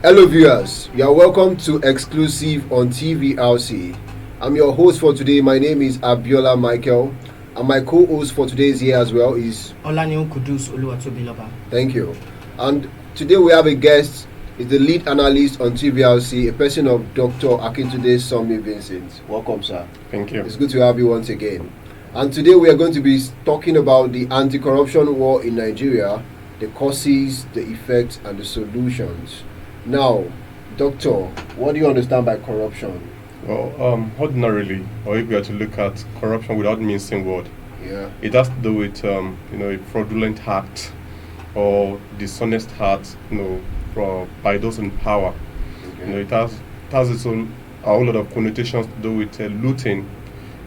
Hello viewers, you are welcome to Exclusive on TVRC. I'm your host for today. My name is Abiola Michael, and my co-host for today is here as well is Olaniyan Kudus Oluwatobiloba. Thank you. And today we have a guest, is the lead analyst on TVRC, a person of Dr. Akintunde Sanmi Vincent. Welcome, sir. Thank you. It's good to have you once again. And today we are going to be talking about the anti-corruption war in Nigeria, the causes, the effects, and the solutions. Now, Doctor, what do you understand by corruption? Well, ordinarily, or if we are to look at corruption without mincing word, it has to do with a fraudulent act or dishonest act, by those in power. Okay. It has its own a whole lot of connotations to do with looting,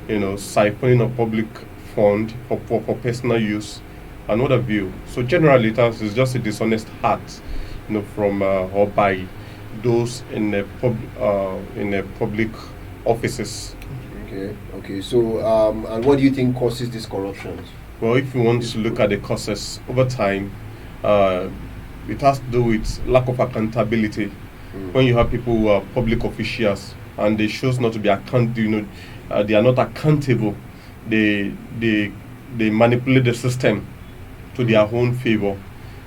siphoning of public fund for personal use and what have you. So generally, it's just a dishonest act, from or by those in the public offices. Okay. So, and what do you think causes this corruption? Well, if you want to look at the causes over time, it has to do with lack of accountability. When you have people who are public officials and they choose not to be they are not accountable. They manipulate the system to their own favor.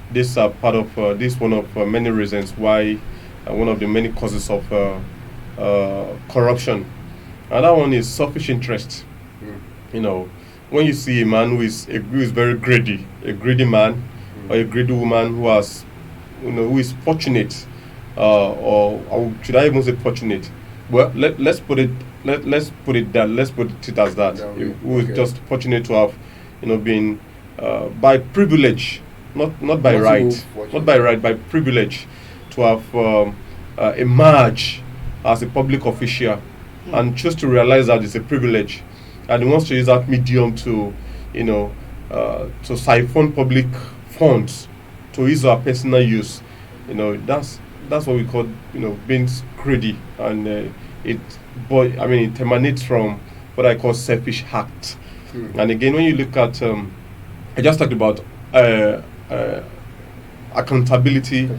This part of this one of many reasons why one of the many causes of corruption. Another one is selfish interest. When you see a man who is very greedy, a greedy man or a greedy woman who is fortunate, or should I even say fortunate? Well, let's put it as that. Who is just fortunate to have, been by privilege. Not by right, by privilege, to have emerged as a public official and choose to realize that it's a privilege, and he wants to use that medium to siphon public funds to his or personal use. That's what we call being greedy, and it emanates from what I call selfish act. And again, when you look at I just talked about accountability.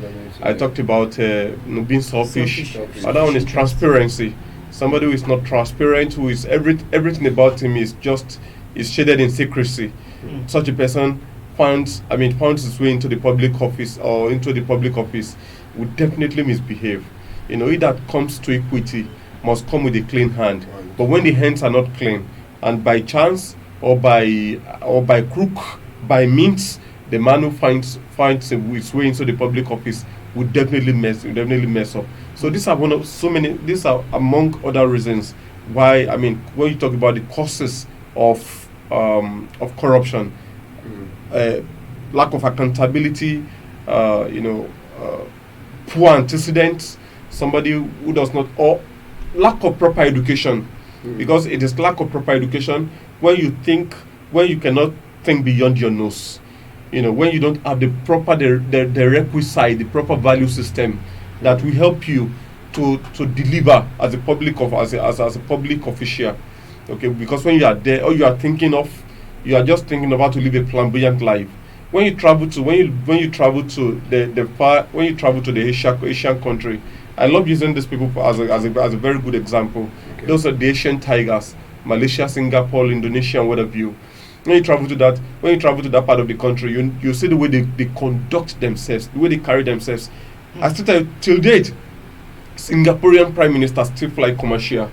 I talked about being selfish. Another one is transparency. Somebody who is not transparent, who is everything about him is shaded in secrecy. Such a person finds his way into the public office would definitely misbehave. He that comes to equity must come with a clean hand. But when the hands are not clean, and by chance or by crook, by means, the man who finds his way into the public office would definitely mess up. So these are among other reasons why, when you talk about the causes of corruption, lack of accountability, poor antecedents, somebody who does not, or lack of proper education, because it is lack of proper education when you cannot think beyond your nose. When you don't have the proper the requisite, the proper value system that will help you to deliver as a public public official. Okay, because when you are there, all you are just thinking about to live a flamboyant life. When you travel to the Asian country, I love using these people as a very good example. Okay. Those are the Asian tigers, Malaysia, Singapore, Indonesia, and what have you. When you travel to that part of the country, you see the way they conduct themselves, the way they carry themselves. I still tell you, till date, Singaporean prime minister still fly commercial.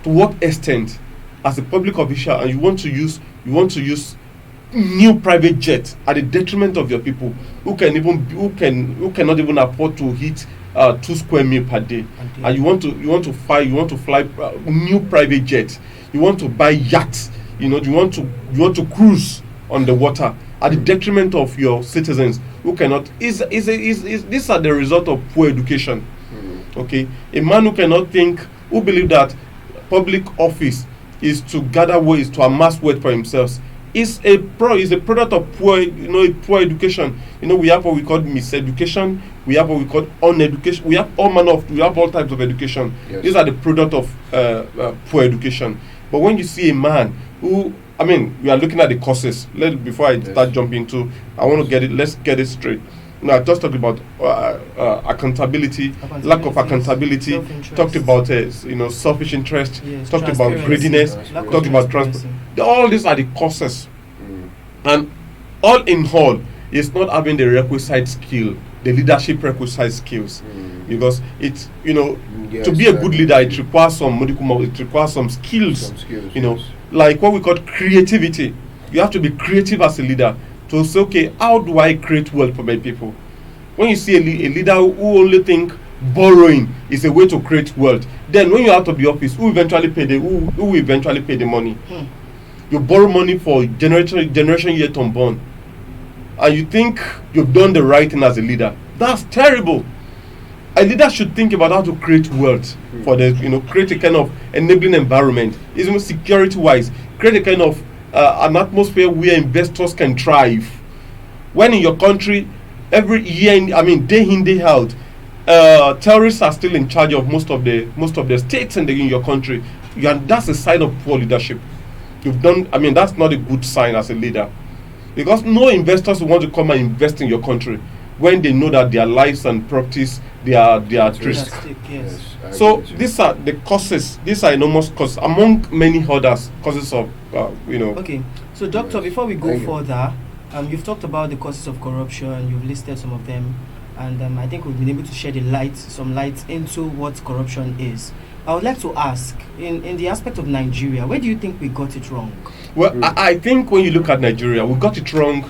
To what extent, as a public official, and you want to use new private jet at the detriment of your people who cannot even afford to hit 2 square meal per day, and you want to fly new private jet, you want to buy yachts, you want to cruise on the water at the detriment of your citizens who cannot. These are the result of poor education. Okay, a man who cannot think, who believe that public office is to gather ways to amass wealth for himself, is a product of poor education. We have what we call miseducation, we have what we call uneducation, we have all types of education. Yes. These are the product of poor education. But when you see a man who, we are looking at the causes. Before I start jumping into, let's get it straight. No, I just talked about accountability, lack of accountability. Self-interest. Talked about selfish interest. Yes, Talked about transparency. greediness. Lack of Talked about transparency. all these are the causes, Mm. and all in all, is not having the requisite skill, the leadership requisite skills, because it's to be a good leader, it requires it requires some skills. Some skills, You know, yes. like what we call creativity. You have to be creative as a leader to say, okay, how do I create wealth for my people? When you see a leader who only think borrowing is a way to create wealth, then when you're out of the office, who will eventually pay the money? You borrow money for generation yet unborn, and you think you've done the right thing as a leader. That's terrible. A leader should think about how to create wealth for create a kind of enabling environment, even security wise, create a kind of an atmosphere where investors can thrive. When in your country, every year, day in, day out, terrorists are still in charge of most of the states in your country. That's a sign of poor leadership. That's not a good sign as a leader, because no investors want to come and invest in your country when they know that their lives and properties they are at risk. Yes. I agree So with you. these are the causes. These are enormous causes among many others. Causes of Okay, so doctor, Yes. before we go Thank you. further, you've talked about the causes of corruption. You've listed some of them, and I think we've been able to shed some light into what corruption is. I would like to ask, in the aspect of Nigeria, where do you think we got it wrong? Well, I think when you look at Nigeria, we got it wrong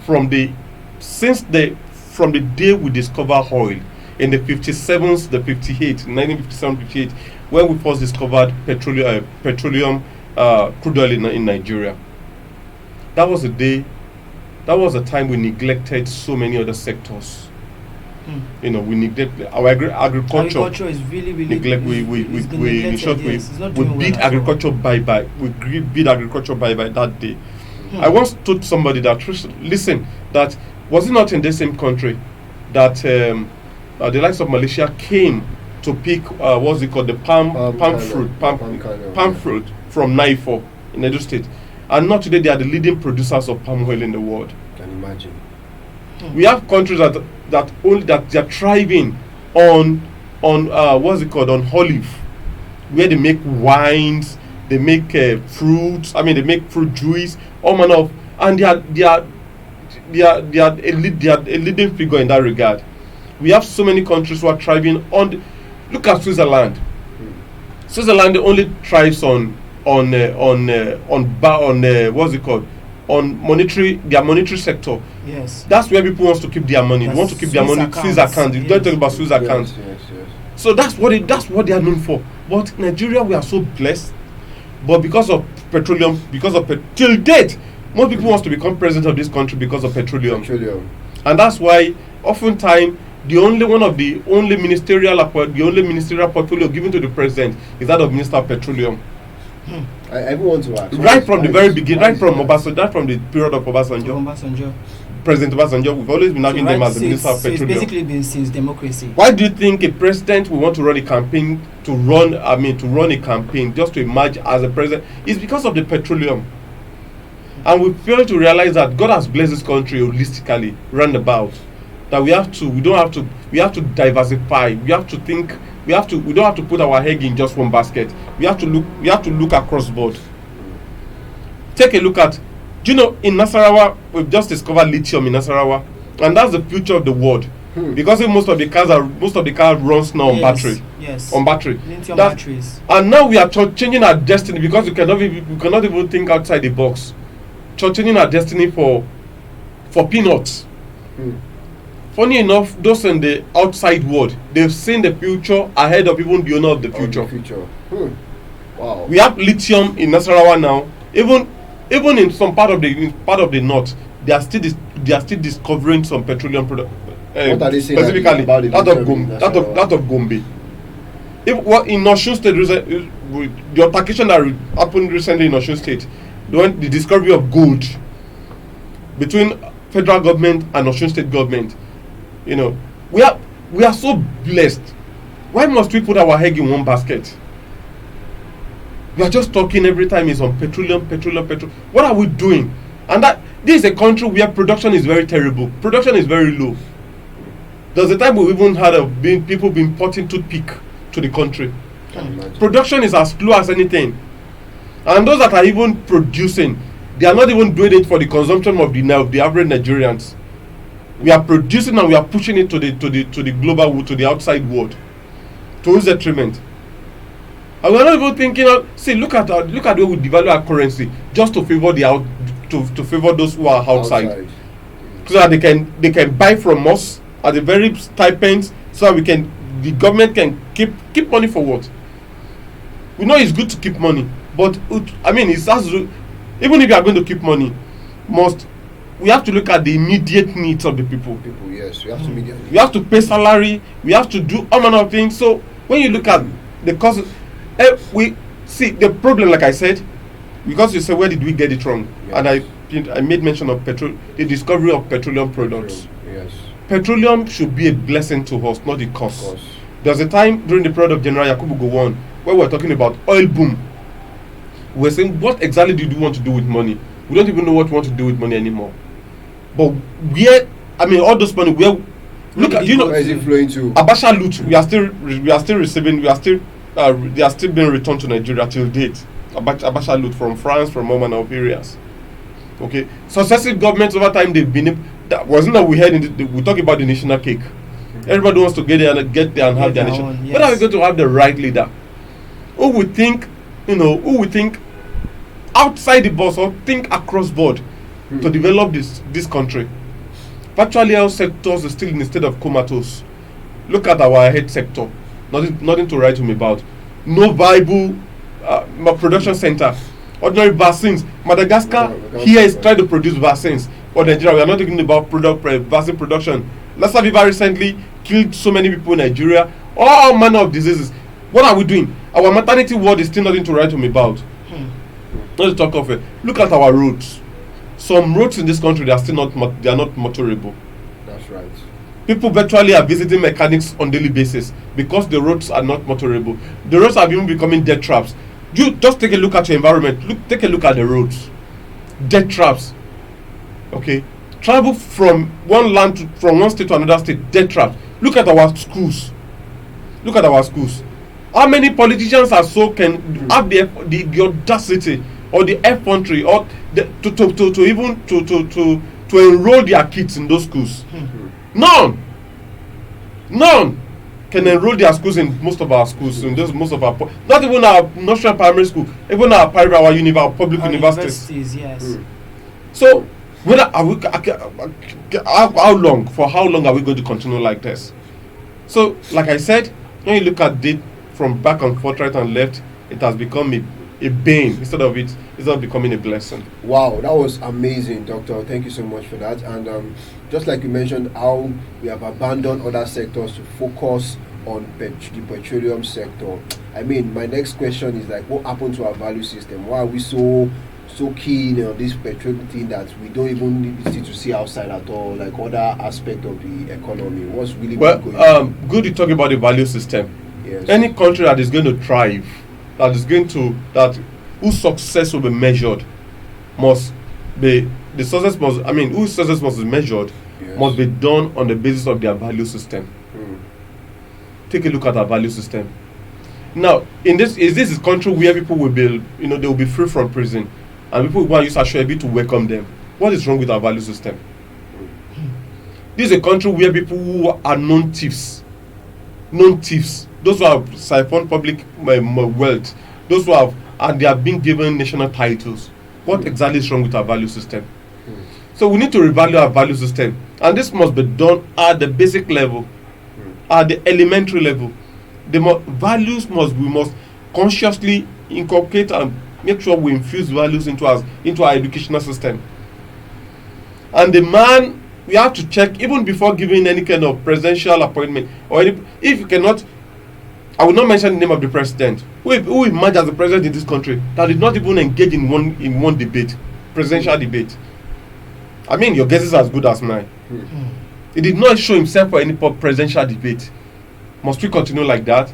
from the day we discovered oil in the 57s, the 1957, 58, when we first discovered petroleum crude oil in Nigeria. That was a time we neglected so many other sectors. We neglected our agriculture. Agriculture is really Neglect. it's been neglected, yes. It's not We doing well beat at all. agriculture bye. We beat agriculture bye that day. I once told somebody that, listen, that was it not in the same country that the likes of Malaysia came to pick what's it called, the palm fruit from Naifo in Edo State, and not today they are the leading producers of palm oil in the world. Can imagine. We have countries that they are thriving on what's it called, on olive, where they make wines, they make fruits. They make fruit juice, all manner of, and they are a leading figure in that regard. We have so many countries who are thriving on. Look at Switzerland. Switzerland only thrives on what's it called, on their monetary sector. Yes. That's where people want to keep their money. They want to keep their Swiss money. Swiss accounts. account. You don't talk about Swiss account. Yes. So that's what they are known for. But Nigeria, we are so blessed. But because of petroleum, till date, most people want to become president of this country because of petroleum. And that's why oftentimes the only ministerial portfolio given to the president is that of Minister of Petroleum. I even want to ask. Right from the very beginning, right from the period of Obasanjo, President Obasanjo, we've always been having them as the Minister of So it's Petroleum. basically been since democracy. Why do you think a president will want to run a campaign to run a campaign just to emerge as a president? It's because of the petroleum. And we fail to realize that God has blessed this country holistically, roundabout. That we have to diversify. We don't have to put our egg in just one basket. We have to look across board. Take a look at, in Nasarawa, we've just discovered lithium in Nasarawa, and that's the future of the world. Because most of the cars runs now on battery. Yes. On battery. Lithium batteries. And now we are changing our destiny because we cannot even think outside the box. Changing our destiny for peanuts. Funny enough, those in the outside world, they've seen the future ahead of even the owner of the future. Wow. We have lithium in Nasarawa now. Even in some part of the north, they are still discovering some petroleum products. What are they saying Specifically, about the that lithium in Nasarawa? of Gombe. In Osun State, the altercation that happened recently in Osun State, the discovery of gold between federal government and Osun State government. We are so blessed. Why must we put our egg in one basket? We are just talking every time is on petroleum. What are we doing? And that This is a country where production is very terrible. Production is very low. There's a time we even had people been importing toothpick to the country. Production is as low as anything. And those that are even producing, they are not even doing it for the consumption of the average Nigerians. We are producing and we are pushing it to the global world, to the outside world, to whose detriment. And we are not even thinking of, see, look at the way we devalue our currency just to favor to favor those who are outside. So that they can buy from us at the very stipends, so that the government can keep money for what? We know it's good to keep money, but I mean, it has to, even if you are going to keep money, we have to look at the immediate needs of the people. Yes, we have to meet them. We have to pay salary. We have to do all manner of things. So when you look at the cost, we see the problem. Like I said, because you say, where did we get it wrong? Yes. And I made mention of the discovery of petroleum products. Yes. Petroleum should be a blessing to us, not a curse. There's a time during the period of General Yakubu Gowon where we were talking about oil boom. We were saying, what exactly do you want to do with money? We don't even know what we want to do with money anymore. But all those money, where is it flowing to? Abacha loot, we are still receiving, they are still being returned to Nigeria till date. Abacha loot from France, from all manner of areas. Okay, successive governments over time, they've been, that wasn't that we heard we talk about the national cake. Everybody wants to get there and have their nation. Yes. When are we going to have the right leader who would think outside the box or think across board to develop this country? Virtually all sectors are still in a state of comatose. Look at our health sector. Nothing to write home about. No viable production center. Ordinary vaccines. Madagascar here is trying to produce vaccines for Nigeria. We are not talking about vaccine production. Lassa fever recently killed so many people in Nigeria. All manner of diseases. What are we doing? Our maternity ward is still nothing to write home about. Not to talk of it. Look at our roads. Some roads in this country, they are not motorable. That's right. People virtually are visiting mechanics on daily basis because the roads are not motorable. The roads are even becoming death traps. You just take a look at your environment. Take a look at the roads. Death traps. Okay. Travel from one state to another state. Death traps. Look at our schools. How many politicians have the audacity or the effrontery or to enroll their kids in those schools? None can enroll their schools in most of our schools, not even our national primary school, even our private, our public universities. Yes. So how long are we going to continue like this? So like I said, when you look at it from back and forth, right and left, it has become a bane instead of becoming a blessing. Wow, that was amazing, Doctor. Thank you so much for that. And just like you mentioned, how we have abandoned other sectors to focus on the petroleum sector. I mean, my next question is like, what happened to our value system? Why are we so keen on this petroleum thing that we don't even need to see outside at all, like other aspect of the economy? What's really good to talk about the value system. Yes. Any country that is going to thrive, whose success will be measured, whose success must be measured, yes, must be done on the basis of their value system. Take a look at our value system. Now, this is a country where people will be, they will be free from prison, and people will use Asoebi to welcome them. What is wrong with our value system? This is a country where people who are known thieves, those who have siphoned public wealth, those who have, and they are being given national titles. What exactly is wrong with our value system? So we need to revalue our value system, and this must be done at the basic level, at the elementary level. We must consciously inculcate and make sure we infuse values into our educational system. And we have to check even before giving any kind of presidential appointment if you cannot. I will not mention the name of the president who emerged as the president in this country that did not even engage in one debate, presidential debate. I mean, your guess is as good as mine. He did not show himself for any presidential debate. Must we continue like that?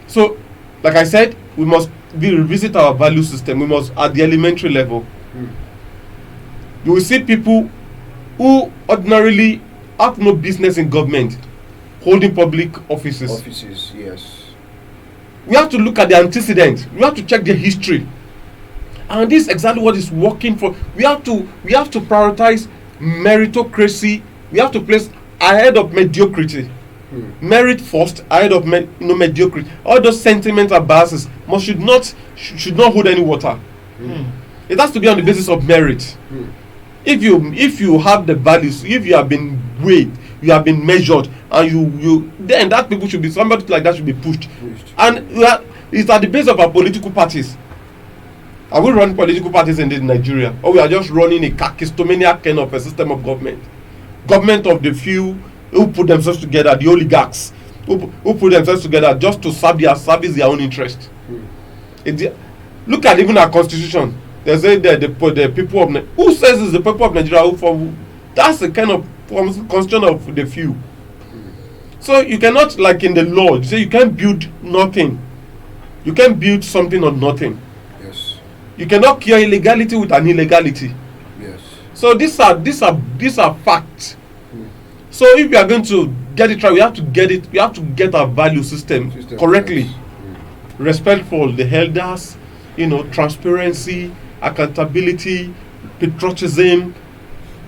So, like I said, we must revisit our value system. We must, at the elementary level, You will see people who ordinarily have no business in government holding public offices. Offices, yes. We have to look at the antecedent. We have to check the history, and this is exactly what is working for. We have to prioritize meritocracy. We have to place ahead of mediocrity. Merit first ahead of mediocrity. All those sentimental biases should not hold any water. It has to be on the basis of merit. If you have the values, if you have been weighed, you have been measured, and you then that people should be, somebody like that should be pushed. And it's at the base of our political parties. Are we running political parties in Nigeria, or we are just running a kakistomaniac kind of a system of government of the few who put themselves together, the oligarchs who put themselves together just to service their own interest? Look at even our constitution. They say that the people of who says it's the people of Nigeria that's the kind of constitution of the few. So you cannot, like in the law, you say you can't build nothing. You can't build something on nothing. Yes. You cannot cure illegality with an illegality. Yes. So these are facts. So if we are going to get it right, we have to get our value system correctly. Yes. Respectful, the elders, transparency, accountability, patriotism,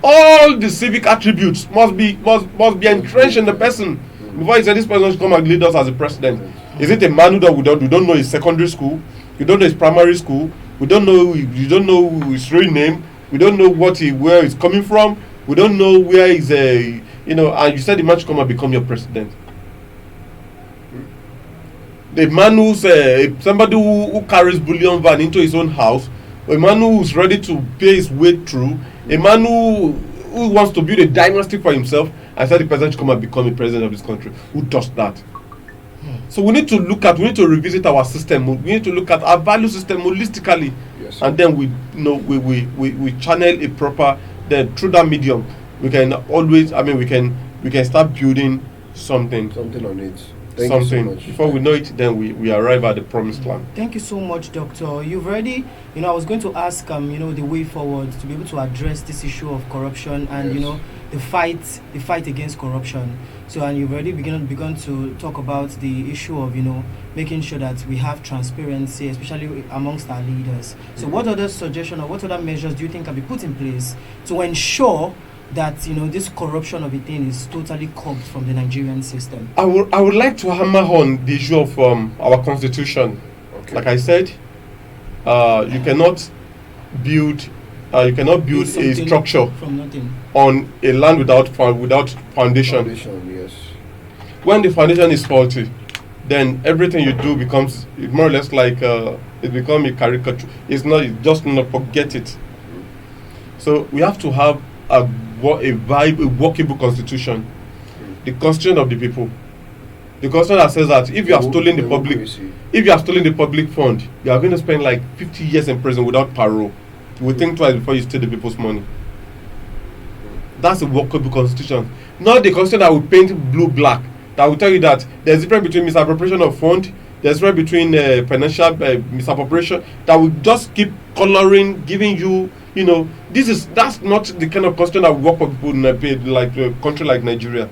all the civic attributes must be entrenched in the person. Before you say this person should come and lead us as a president. Is it a man who we don't know his secondary school, you don't know his primary school, you don't know his real name, we don't know where he's coming from, we don't know where he's and you said the man should come and become your president. The man who's somebody who carries bullion van into his own house, a man who's ready to pay his way through, a man who wants to build a dynasty for himself, and said the president should come and become the president of this country. Who does that? So we need to revisit our system. We need to look at our value system holistically, yes, and then we channel a proper. Then through that medium, we can always. we can start building something on it. Thank you so much. Before we know it, then we arrive at the promised land. Thank you so much, Doctor. You've already, I was going to ask, the way forward to be able to address this issue of corruption and, yes, the fight against corruption. So, and you've already begun to talk about the issue of, making sure that we have transparency, especially amongst our leaders. So, what other suggestion or what other measures do you think can be put in place to ensure that this corruption of a thing is totally curbed from the Nigerian system? I would like to hammer on the issue of our constitution. Okay. Like I said, you cannot build a structure from nothing on a land without foundation. Yes. When the foundation is faulty, then everything you do becomes more or less like it becomes a caricature. It's just forget it. So we have to have a workable constitution, the constitution of the people, the constitution that says that if you have stolen the public fund, you are going to spend like 50 years in prison without parole. You will think twice before you steal the people's money. That's a workable constitution, not the constitution that will paint blue black, that will tell you that there's a difference between misappropriation of fund, there's a difference between financial misappropriation, that will just keep coloring, giving you. That's not the kind of constitution that will work for people in a country like Nigeria.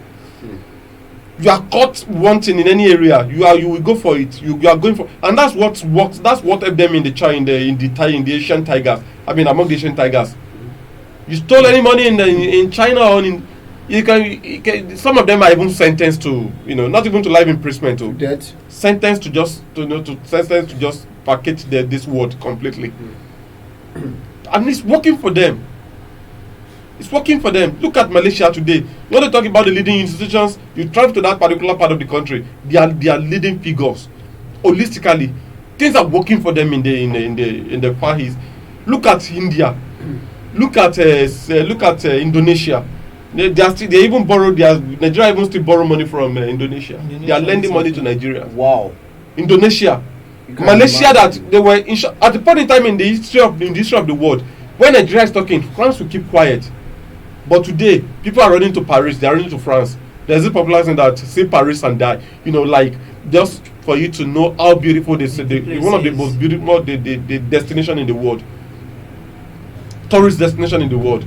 You are caught wanting in any area, you will go for it. You are going for, and that's what works. That's what helped them in the Asian tigers. Among the Asian tigers, you stole any money in China or you can. Some of them are even sentenced to not even to life imprisonment, to death. Sentenced to just package this world completely. And it's working for them. It's working for them. Look at Malaysia today. You want to talk about the leading institutions? You travel to that particular part of the country. They are leading figures. Holistically, things are working for them in the Far East. Look at India. Look at Indonesia. They even borrow. Nigeria even still borrow money from Indonesia. They are lending money to Nigeria. Wow. Indonesia. Malaysia, that they were at the point in time in the history of the world, when Nigeria is talking, France will keep quiet. But today, people are running to Paris, they are running to France. There's a popular saying that see Paris and die. Just for you to know how beautiful one of the most beautiful the destination in the world. tourist destination in the world.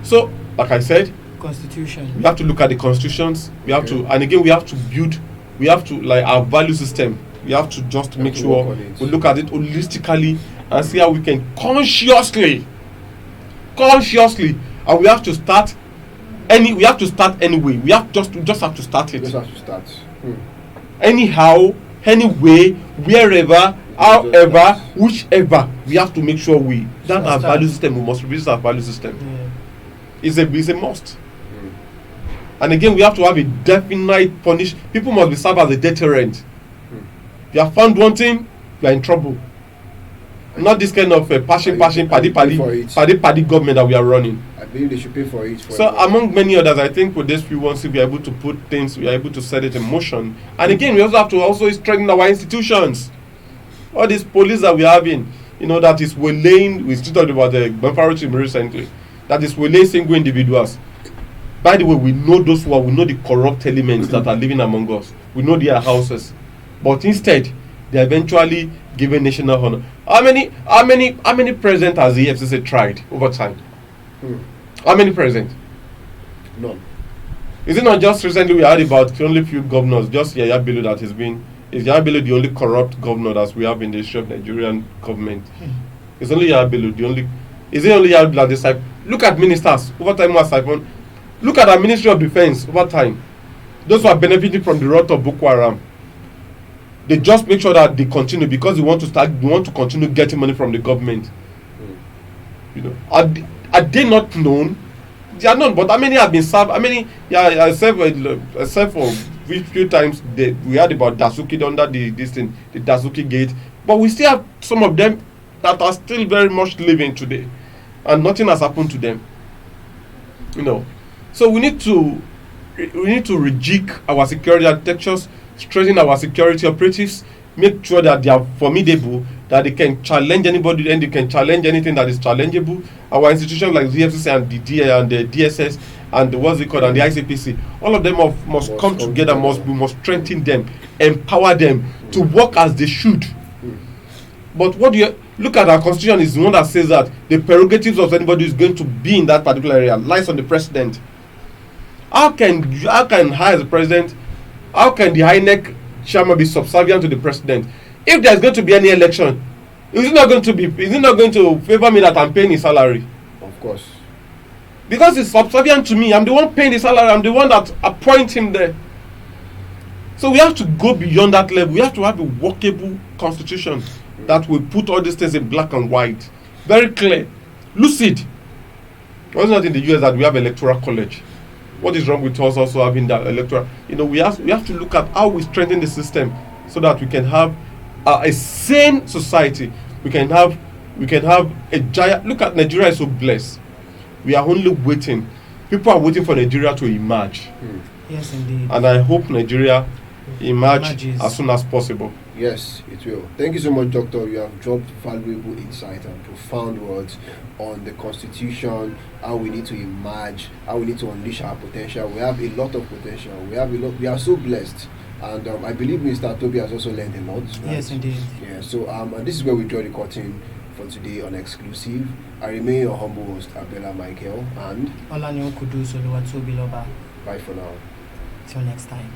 So, like I said, Constitution. we have to look at the constitutions. We have to, and again, we have to build. We have to like our value system. We have to just make to sure work on it. we look at it holistically and see how we can consciously, and we have to start we have to start anyway. We have just have to start it. Just have to start. Anyhow, anyway, wherever, however, whichever, we have to make sure that our value system, we must revisit our value system. It's a must. And again, we have to have a definite punish. People must be served as a deterrent. If you are found wanting, you are in trouble. Not this kind of paddy government that we are running. I believe they should pay for it. So among many others, I think with this, once we are able to put things, we are able to set it in motion. And again, we also have to strengthen our institutions. All these police that we are having, that is waylaying. We still talked about the Benfaro team recently. That is waylaying single individuals. By the way, we know those who are, we know the corrupt elements that are living among us. We know their houses, but instead, they are eventually given national honor. How many presidents has the EFCC tried over time? How many presidents? None. Is it not just recently we heard about only few governors? Just Yaya Bello that has been. Is Yaya Bello the only corrupt governor that we have in the history of Nigerian government? It's only Yaya Bello the only. Is it only Yaya Bello that this? Look at ministers over time was siphon. Look at our Ministry of Defense over time. Those who are benefiting from the wrath of Boko Haram, they just make sure that they continue because we want to continue getting money from the government. Are they not known? They are known, but how many have been served? How many? Yeah, except for a few times we heard about Dasuki under the Dasuki gate, but we still have some of them that are still very much living today, and nothing has happened to them. So we need to rejig our security architectures, strengthen our security operatives, make sure that they are formidable, that they can challenge anybody and they can challenge anything that is challengeable. Our institutions like the FCC and the DSS and the ICPC, all of them must come together. We must strengthen them, empower them to work as they should. But what do you look at? Our constitution is the one that says that the prerogatives of anybody who is going to be in that particular area lies on the president. How can I as the president, how can the INEC chairman be subservient to the president? If there's going to be any election, is it not going to favor me that I'm paying his salary? Of course. Because it's subservient to me. I'm the one paying the salary. I'm the one that appoint him there. So we have to go beyond that level. We have to have a workable constitution that will put all these things in black and white. Very clear. Lucid. Why is it not in the US that we have electoral college? What is wrong with us also having that electoral? We have to look at how we strengthen the system so that we can have a sane society. We can have a giant. Look at Nigeria is so blessed. We are only waiting. People are waiting for Nigeria to emerge. Yes, indeed. And I hope Nigeria Emerges as soon as possible. Yes, it will. Thank you so much, Doctor. You have dropped valuable insight and profound words on the Constitution, how we need to emerge, how we need to unleash our potential. We have a lot of potential. We are so blessed. And I believe Mr. Toby has also learned a lot. Right? Yes, indeed. Yeah, so and this is where we draw the curtain for today on Exclusive. I remain your humble host, Abella Michael, and Olaniyan Kudus Oluwatobiloba. bye for now. Till next time.